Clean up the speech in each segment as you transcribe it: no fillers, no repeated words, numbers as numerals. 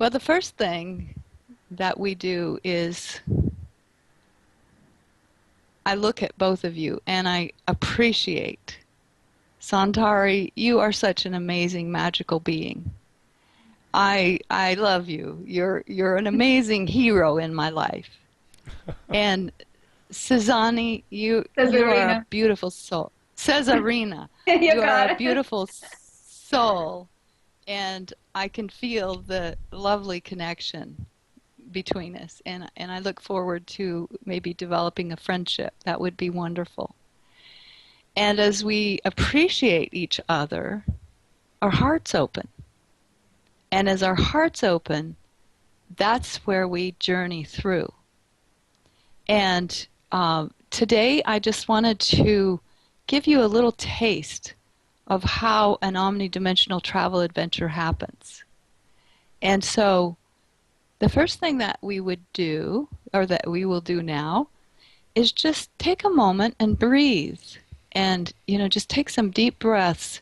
Well, the first thing that we do is I look at both of you and I appreciate. Santari, you are such an amazing magical being. I love you. You're an amazing hero in my life. And Cezanne, you are a Cezarina. beautiful soul. Cezarina, You you are a got it. beautiful soul, and I can feel the lovely connection between us. And I look forward to maybe developing a friendship. That would be wonderful. And as we appreciate each other, our hearts open. And as our hearts open, that's where we journey through. And today I just wanted to give you a little taste of how an omnidimensional travel adventure happens. And so the first thing that we would do, or that we will do now, is just take a moment and breathe. And, just take some deep breaths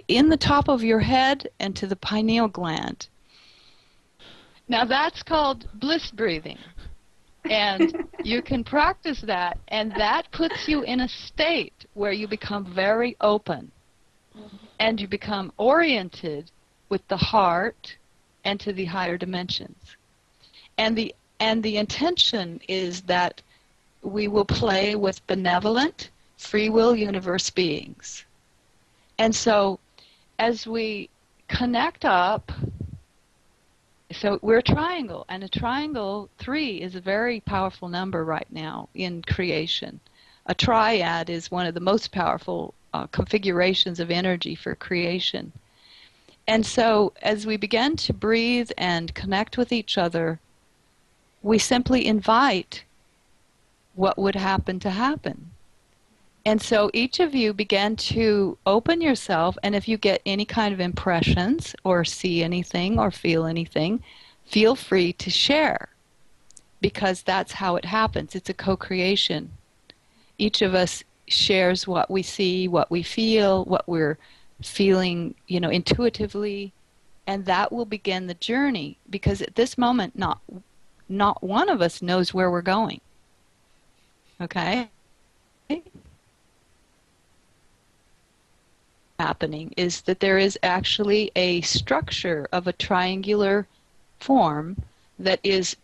in the top of your head and to the pineal gland. Now that's called bliss breathing. And you can practice that, and that puts you in a state where you become very open. And you become oriented with the heart and to the higher dimensions. And the intention is that we will play with benevolent, free will universe beings. And so as we connect up, so we're a triangle, and a triangle 3 is a very powerful number right now in creation. A triad is one of the most powerful configurations of energy for creation. And so as we begin to breathe and connect with each other, we simply invite what would happen to happen. And so each of you begin to open yourself, and if you get any kind of impressions or see anything or feel anything, feel free to share, because that's how it happens. It's a co-creation. Each of us shares what we see, what we feel, what we're feeling, intuitively, and that will begin the journey, because at this moment not one of us knows where we're going. Okay? Happening is that there is actually a structure of a triangular form that is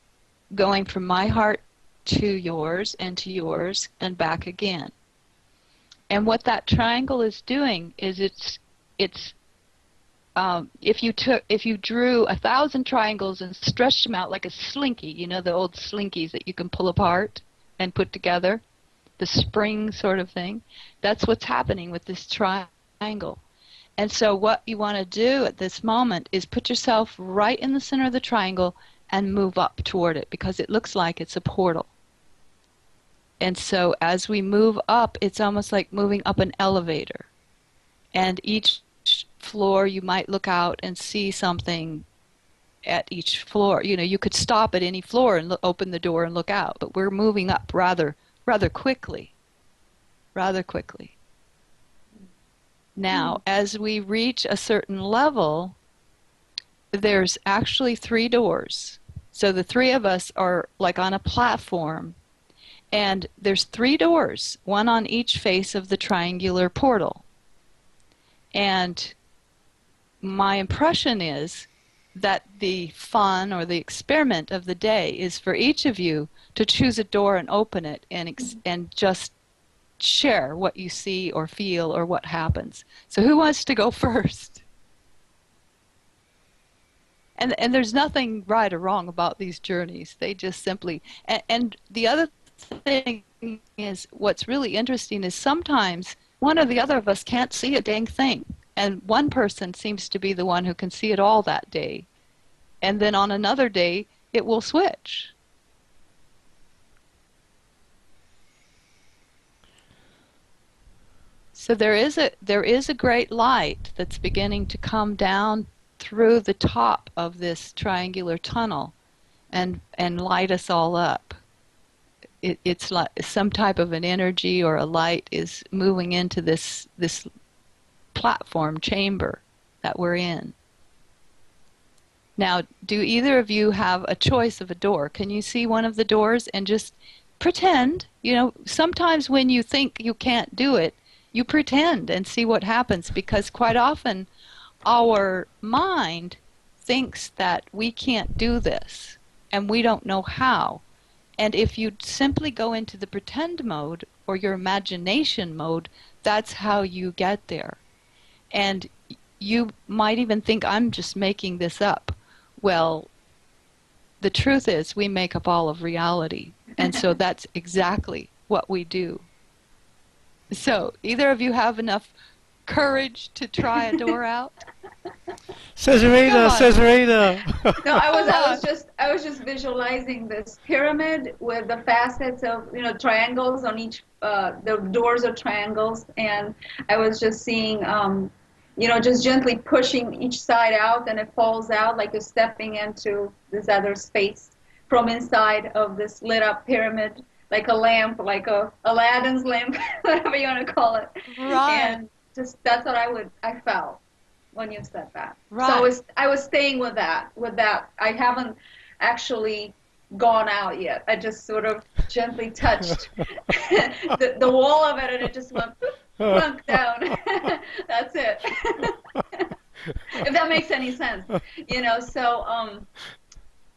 going from my heart to yours and back again. And what that triangle is doing is if you drew 1,000 triangles and stretched them out like a slinky, the old slinkies that you can pull apart and put together, the spring sort of thing, that's what's happening with this triangle. And so what you want to do at this moment is put yourself right in the center of the triangle and move up toward it, because it looks like it's a portal. And so as we move up, it's almost like moving up an elevator. And each floor you might look out and see something at each floor. You could stop at any floor and open the door and look out, but we're moving up rather quickly. Now, as we reach a certain level, there's actually 3 doors. So the 3 of us are like on a platform, and there's 3 doors, one on each face of the triangular portal. And my impression is that the fun or the experiment of the day is for each of you to choose a door and open it and just share what you see or feel or what happens. So who wants to go first? And there's nothing right or wrong about these journeys. They just simply, and the other thing is, what's really interesting is sometimes one or the other of us can't see a dang thing. And one person seems to be the one who can see it all that day. And then on another day, it will switch. So there is a great light that's beginning to come down through the top of this triangular tunnel and light us all up. It's like some type of an energy or a light is moving into this platform chamber that we're in. Now, do either of you have a choice of a door? Can you see one of the doors and just pretend? You know, sometimes when you think you can't do it, you pretend and see what happens, because quite often our mind thinks that we can't do this and we don't know how. And if you simply go into the pretend mode or your imagination mode, that's how you get there. And you might even think, I'm just making this up. Well, the truth is we make up all of reality. And so that's exactly what we do. So either of you have enough courage to try a door out? Cezarina, Cezarina. No, I was just visualizing this pyramid with the facets of, triangles on each. The doors are triangles, and I was just seeing, just gently pushing each side out, and it falls out like you're stepping into this other space from inside of this lit up pyramid, like a lamp, like a Aladdin's lamp, whatever you want to call it. Right. And just that's what I felt when you said that. Right. So I was staying with that. I haven't actually gone out yet. I just sort of gently touched the wall of it, and it just went plunk down. That's it. If that makes any sense. So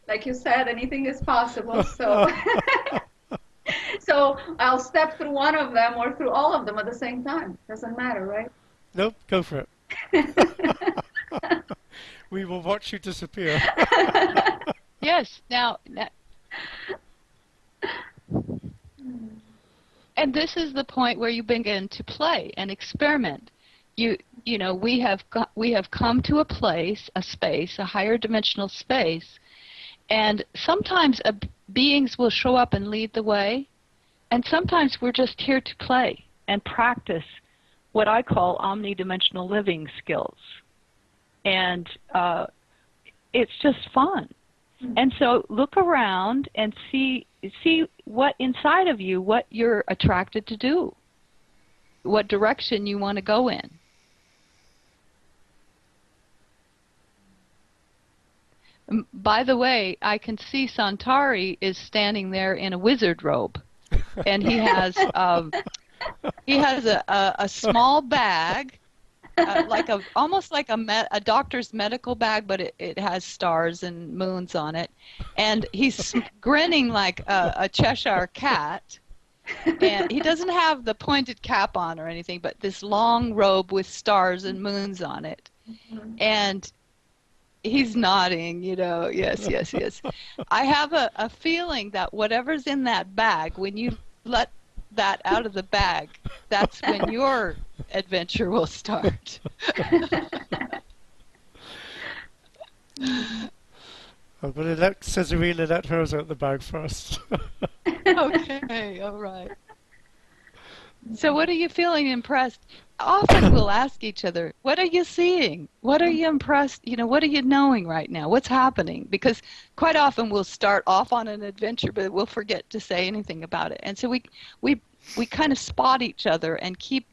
like you said, anything is possible. So so I'll step through one of them or through all of them at the same time. Doesn't matter, right? Nope, go for it. We will watch you disappear. Yes. Now, and this is the point where you begin to play and experiment. You know, we have come to a place, a space, a higher dimensional space, and sometimes beings will show up and lead the way, and sometimes we're just here to play and practice what I call omni-dimensional living skills. And it's just fun. And so look around and see what inside of you, what you're attracted to do, what direction you want to go in. By the way, I can see Santari is standing there in a wizard robe, and he has a small bag, almost like a doctor's medical bag, but it has stars and moons on it, and he's grinning like a Cheshire cat. And he doesn't have the pointed cap on or anything, but this long robe with stars and moons on it, and he's nodding, yes, yes, yes. I have a feeling that whatever's in that bag, when you let that out of the bag, that's when your adventure will start. I'm going to let Cezarina let hers out the bag first. Okay, all right. So what are you feeling impressed? Often we'll ask each other, what are you seeing? What are you impressed? What are you knowing right now? What's happening? Because quite often we'll start off on an adventure, but we'll forget to say anything about it. And so we kind of spot each other and keep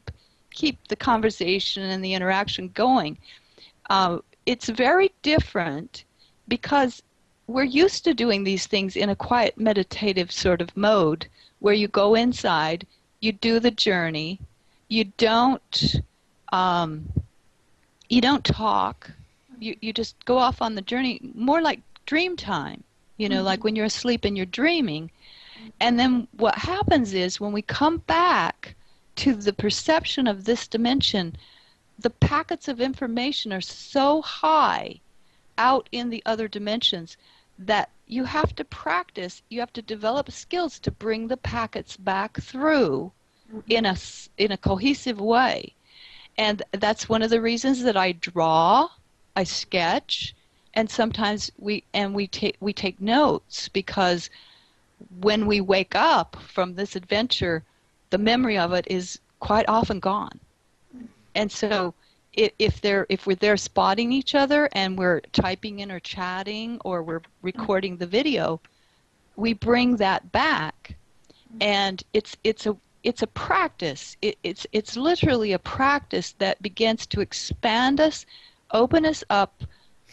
the conversation and the interaction going. It's very different because we're used to doing these things in a quiet meditative sort of mode where you go inside, you do the journey, you don't talk, you just go off on the journey, more like dream time, like when you're asleep and you're dreaming. And then what happens is when we come back to the perception of this dimension, the packets of information are so high out in the other dimensions that you have to practice, you have to develop skills to bring the packets back through in a cohesive way. And that's one of the reasons that I draw, I sketch, and sometimes we take notes, because when we wake up from this adventure, the memory of it is quite often gone. And so if we're there spotting each other and we're typing in or chatting or we're recording the video, we bring that back, and it's a practice. It's literally a practice that begins to expand us, open us up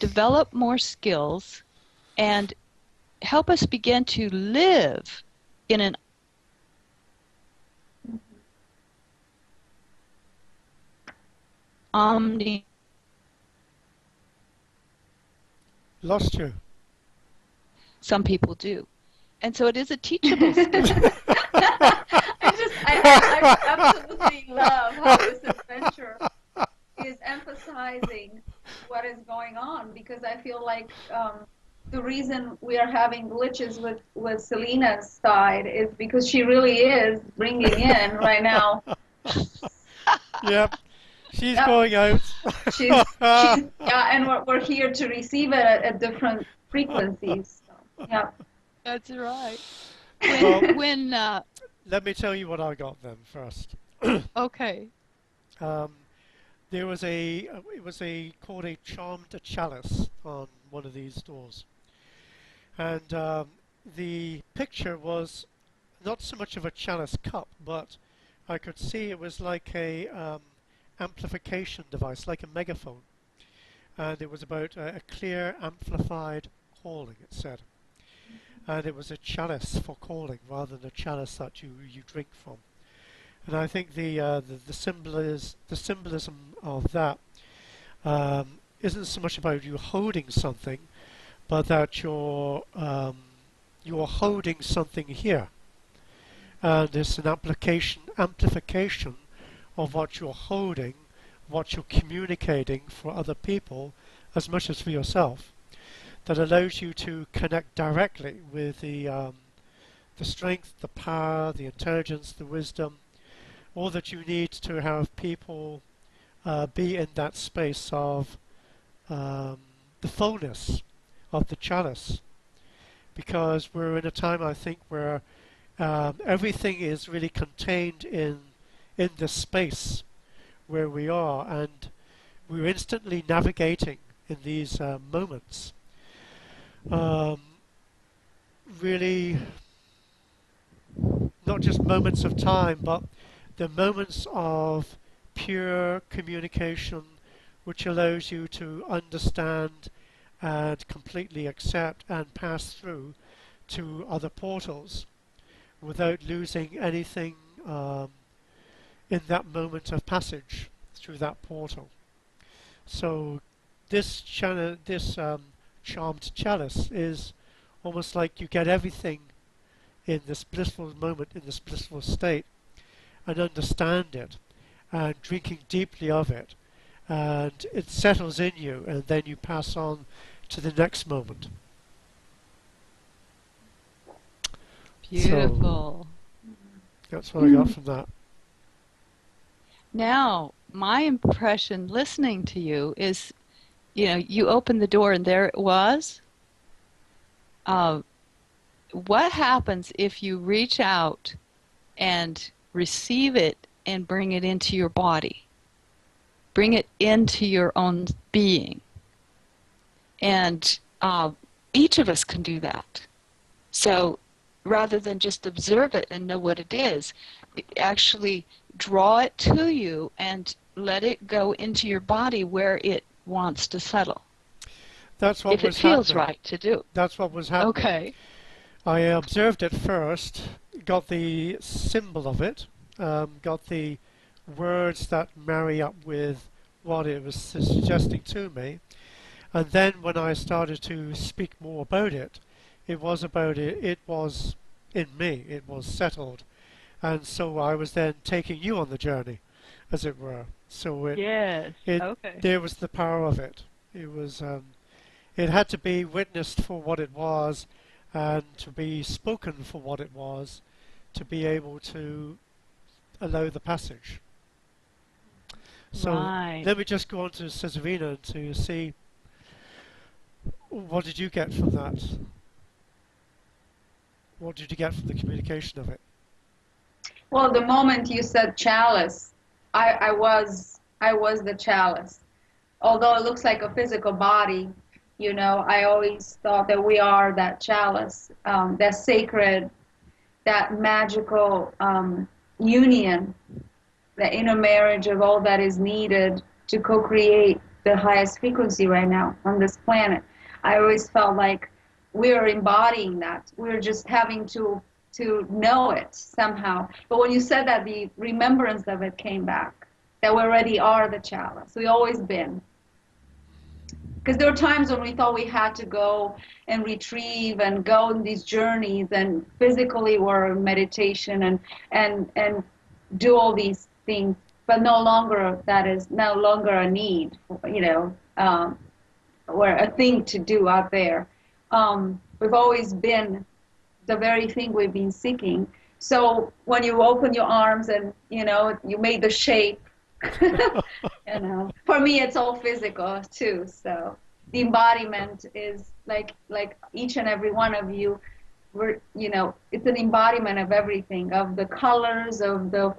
develop more skills, and help us begin to live in an omni. Lost you. Some people do. And so it is a teachable skill. I absolutely love how this adventure is emphasizing what is going on, because I feel like the reason we are having glitches with Selena's side is because she really is bringing in right now. Yep. She's Yep. going out. She's yeah, and we're here to receive it at different frequencies. So, yeah. That's right. Well, When let me tell you what I got then first. okay. Um, there was it was called a charmed chalice on one of these doors, and the picture was not so much of a chalice cup, but I could see it was like a amplification device, like a megaphone, and it was about a clear amplified calling. It said, and it was a chalice for calling rather than a chalice that you drink from. And I think the symbolism of that isn't so much about you holding something, but that you're holding something here, and it's an amplification of what you're holding, what you're communicating for other people, as much as for yourself, that allows you to connect directly with the strength, the power, the intelligence, the wisdom, all that you need to have people be in that space of the fullness of the chalice. Because we're in a time, I think, where everything is really contained in this space where we are, and we're instantly navigating in these moments. Really, not just moments of time, but the moments of pure communication, which allows you to understand and completely accept and pass through to other portals without losing anything in that moment of passage through that portal. So this charmed chalice is almost like you get everything in this blissful moment, in this blissful state, and understand it, and drinking deeply of it, and it settles in you, and then you pass on to the next moment. Beautiful. So that's what I got from that. Now, my impression listening to you is, you opened the door and there it was. What happens if you reach out and receive it and bring it into your body? Bring it into your own being. And each of us can do that. So rather than just observe it and know what it is, actually draw it to you and let it go into your body where it wants to settle. That's what if was it feels happening. right to do. That's what was happening. Okay. I observed it first, got the symbol of it, got the words that marry up with what it was suggesting to me, and then when I started to speak more about it, it was about it, it was in me, it was settled, and so I was then taking you on the journey, as it were. So Yes. Okay. there was the power of it. It was, it had to be witnessed for what it was, and to be spoken for what it was, to be able to allow the passage. So Right. let me just go on to Cezarina to see, what did you get from that? What did you get from the communication of it? Well, the moment you said chalice, I was the chalice. Although it looks like a physical body, I always thought that we are that chalice, that sacred, that magical union, the inner marriage of all that is needed to co-create the highest frequency right now on this planet. I always felt like we're embodying that. We're just having to know it somehow. But when you said that, the remembrance of it came back. That we already are the chalice. We always been. Because there were times when we thought we had to go and retrieve and go on these journeys and physically were meditation and do all these things, but no longer that is no longer a need, or a thing to do out there. We've always been the very thing we've been seeking. So when you open your arms and you made the shape, for me it's all physical too. So the embodiment is like each and every one of you. It's an embodiment of everything, of the colors, of the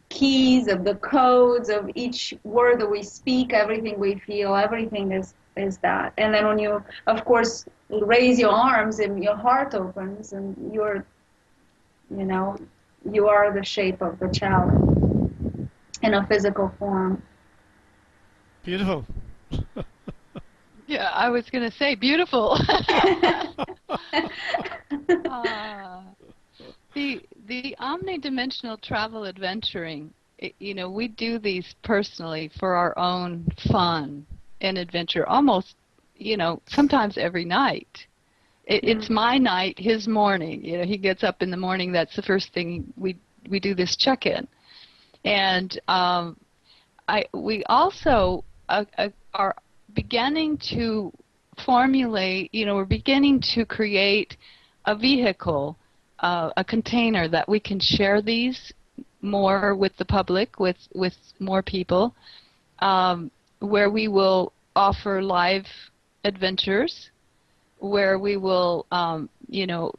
keys, of the codes, of each word that we speak, everything we feel, everything is that. And then when you, of course, raise your arms and your heart opens, and you are the shape of the chalice in a physical form. Beautiful. Yeah, I was going to say beautiful. The omnidimensional travel adventuring, we do these personally for our own fun and adventure, almost, sometimes every night. It's my night, his morning. He gets up in the morning. That's the first thing we do this check-in, and we also are beginning to formulate. We're beginning to create a vehicle, a container that we can share these more with the public, with more people, where we will offer live adventures, where we will,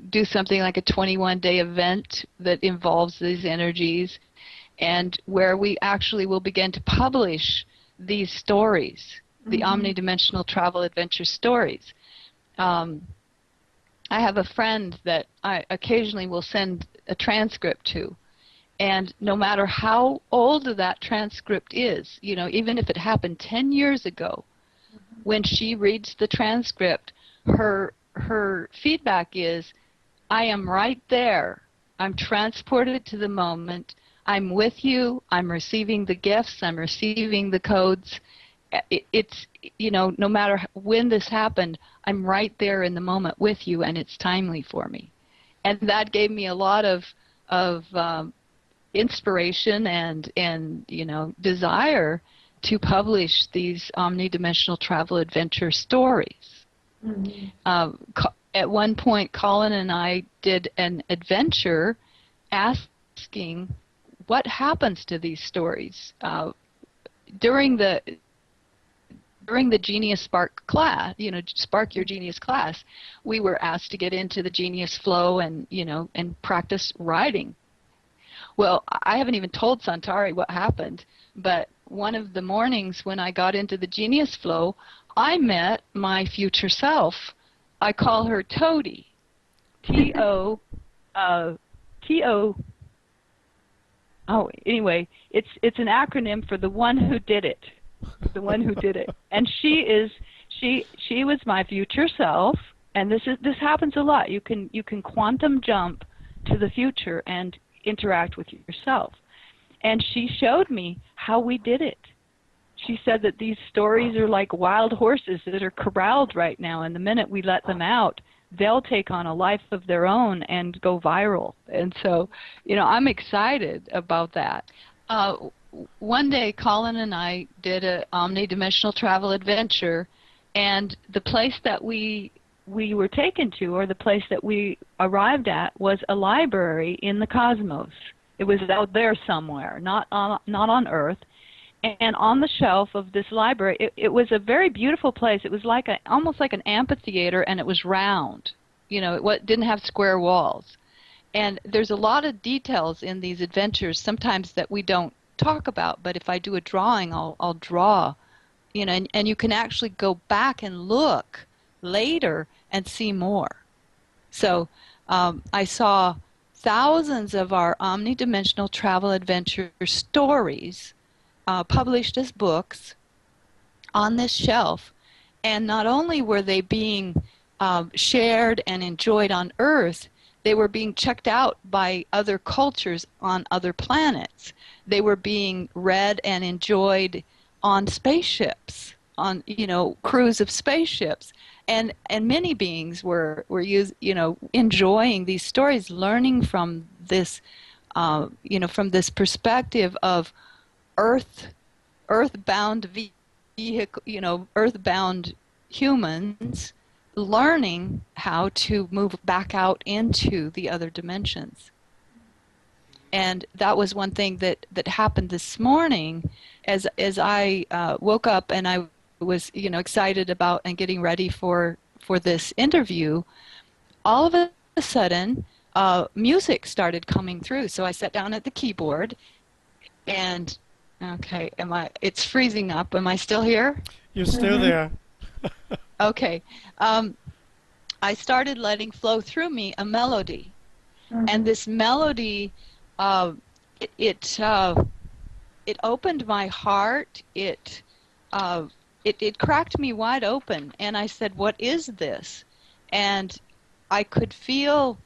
do something like a 21-day event that involves these energies, and where we actually will begin to publish these stories, the Omni-Dimensional Travel Adventure stories. I have a friend that I occasionally will send a transcript to, and no matter how old that transcript is, even if it happened 10 years ago, when she reads the transcript, her feedback is, I am right there. I'm transported to the moment. I'm with you. I'm receiving the gifts. I'm receiving the codes. It's, no matter when this happened, I'm right there in the moment with you, and it's timely for me. And that gave me a lot of inspiration and desire to publish these omnidimensional travel adventure stories. At one point, Colin and I did an adventure asking what happens to these stories. During the Genius Spark class, Spark Your Genius class, we were asked to get into the Genius flow and practice writing. Well, I haven't even told Santari what happened, but one of the mornings when I got into the Genius flow, I met my future self. I call her Toady. T-O. Oh, anyway, it's an acronym for the one who did it. The one who did it. And she was my future self, and this happens a lot. You can quantum jump to the future and interact with yourself. And she showed me how we did it. She said that these stories are like wild horses that are corralled right now, and the minute we let them out, they'll take on a life of their own and go viral. And so, I'm excited about that. One day, Colin and I did an omnidimensional travel adventure, and the place that we were taken to, or the place that we arrived at, was a library in the cosmos. It was out there somewhere, not on Earth. And on the shelf of this library, it was a very beautiful place. It was like almost like an amphitheater, and it was round. It didn't have square walls. And there's a lot of details in these adventures, sometimes that we don't talk about. But if I do a drawing, I'll draw, and you can actually go back and look later and see more. So I saw thousands of our omnidimensional travel adventure stories published as books on this shelf. And not only were they being shared and enjoyed on Earth, they were being checked out by other cultures on other planets. They were being read and enjoyed on spaceships, on crews of spaceships, and many beings were enjoying these stories, learning from this from this perspective of Earth earthbound vehicle, earthbound humans learning how to move back out into the other dimensions. And that was one thing that happened this morning as I woke up and I was excited about and getting ready for this interview. All of a sudden, music started coming through. So I sat down at the keyboard and okay, it's freezing up. Am I still here? You're still there. Okay. I started letting flow through me a melody. And this melody, it opened my heart. It cracked me wide open. And I said, what is this? And I could feel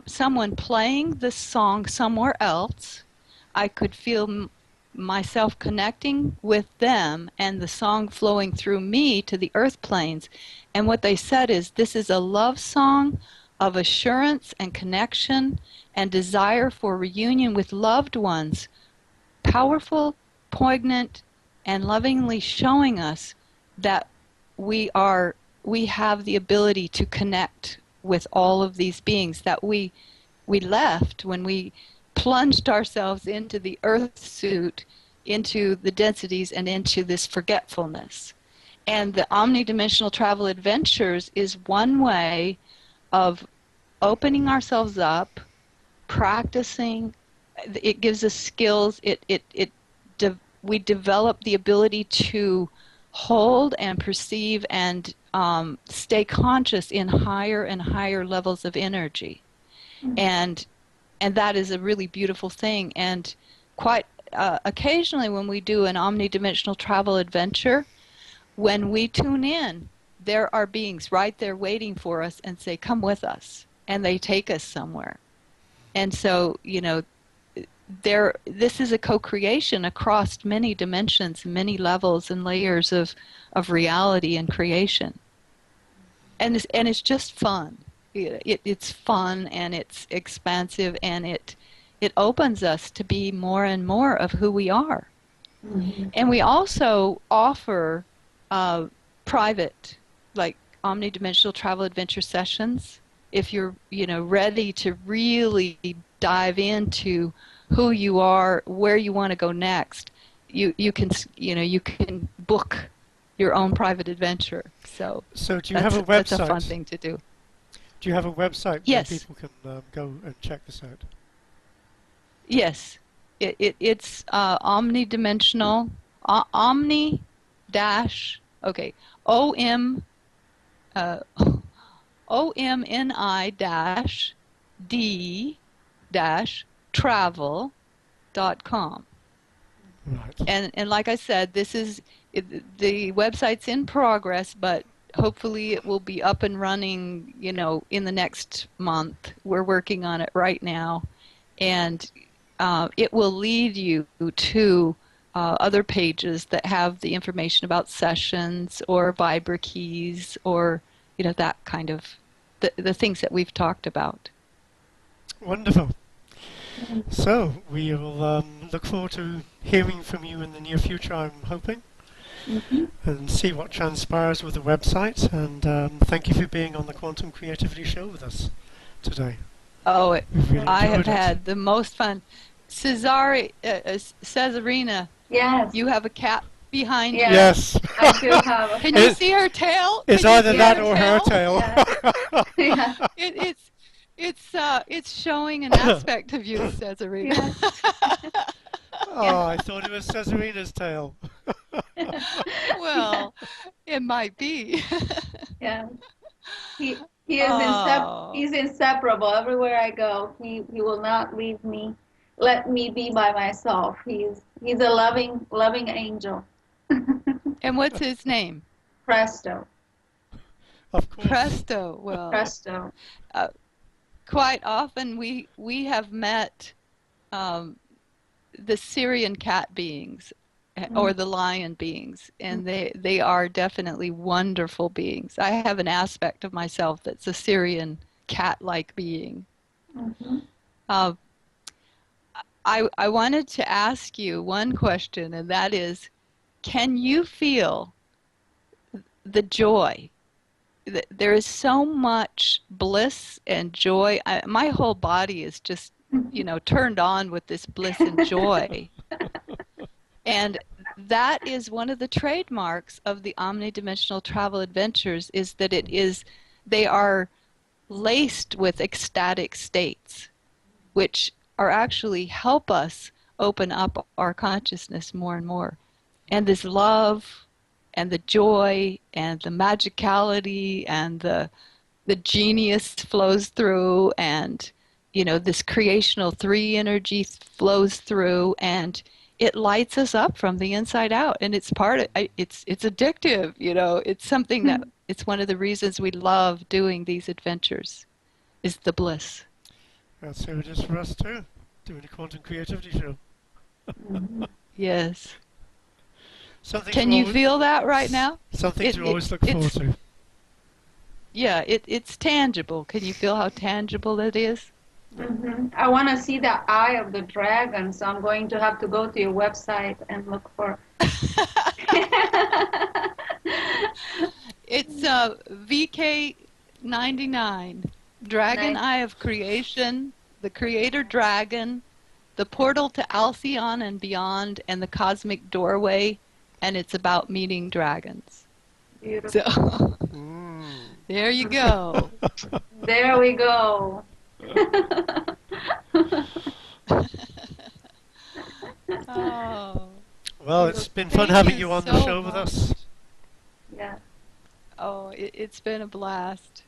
someone playing this song somewhere else. I could feel myself connecting with them and the song flowing through me to the earth planes. And what they said is, this is a love song of assurance and connection and desire for reunion with loved ones, powerful, poignant, and lovingly showing us that we have the ability to connect with all of these beings that we left when we plunged ourselves into the earth suit, into the densities, and into this forgetfulness. And the Omni-Dimensional Travel Adventures is one way of opening ourselves up, practicing. It gives us skills. We develop the ability to hold and perceive and stay conscious in higher and higher levels of energy. And that is a really beautiful thing. And quite occasionally when we do an omnidimensional travel adventure, when we tune in, there are beings right there waiting for us and say, come with us. And they take us somewhere. And so, this is a co-creation across many dimensions, many levels and layers of reality and creation. And it's just fun. It's fun and it's expansive and it opens us to be more and more of who we are. Mm-hmm. And we also offer private, like omnidimensional travel adventure sessions. If you're ready to really dive into who you are, where you want to go next, you can book your own private adventure. So do you have a website? That's a fun thing to do. Do you have a website where people can go and check this out? Yes, it's omnidimensional omni dash OMNI dash D dash travel.com. Right. And like I said, the website's in progress, but hopefully it will be up and running, in the next month. We're working on it right now. And it will lead you to other pages that have the information about sessions or Vibra keys or, that kind of, the things that we've talked about. Wonderful. So we will look forward to hearing from you in the near future, I'm hoping. Mm-hmm. And see what transpires with the website. And thank you for being on the Quantum Creativity Show with us today. Oh, really I have had the most fun. Cezarina, yes. You have a cat behind you. Yes. I do have. Can you see her tail? It's either that or her tail. Yeah. It's showing an aspect of you, Cezarina. Yes. Oh, I thought it was Cezarina's tail. Well, it might be. Yeah. He is he's inseparable. Everywhere I go, he will not leave me. Let me be by myself. He's a loving angel. And what's his name? Presto. Of course. Presto. Well, Presto. uh, quite often we have met um, the Syrian cat beings or Mm, the lion beings, and they are definitely wonderful beings. I have an aspect of myself that's a Syrian cat-like being. mhm, Uh, I wanted to ask you one question, and that is, can you feel the joy? There is so much bliss and joy. My whole body is just, mhm. turned on with this bliss and joy. And that is one of the trademarks of the omnidimensional travel adventures is that they are laced with ecstatic states, which are actually help us open up our consciousness more and more. And this love and the joy and the magicality and the genius flows through, and this creational three energy flows through, and it lights us up from the inside out, and it's it's addictive. It's something that it's one of the reasons we love doing these adventures is the bliss. That's how it is for us too, doing a quantum creativity show. Mhm. Yes. Something Can to you always, feel that right now? something it, to it always look forward it's to. Yeah, it's tangible. Can you feel how tangible it is? I want to see the eye of the dragon, so I'm going to have to go to your website and look for. It's VK99, Dragon Nice. Eye of Creation, the Creator Dragon, the Portal to Alcyon and Beyond, and the Cosmic Doorway, and it's about meeting dragons. So Beautiful. Mm. there you go. There we go. Oh, Well, it's been fun thank having you you on the so show with much. us. Yeah. Oh, it's been a blast.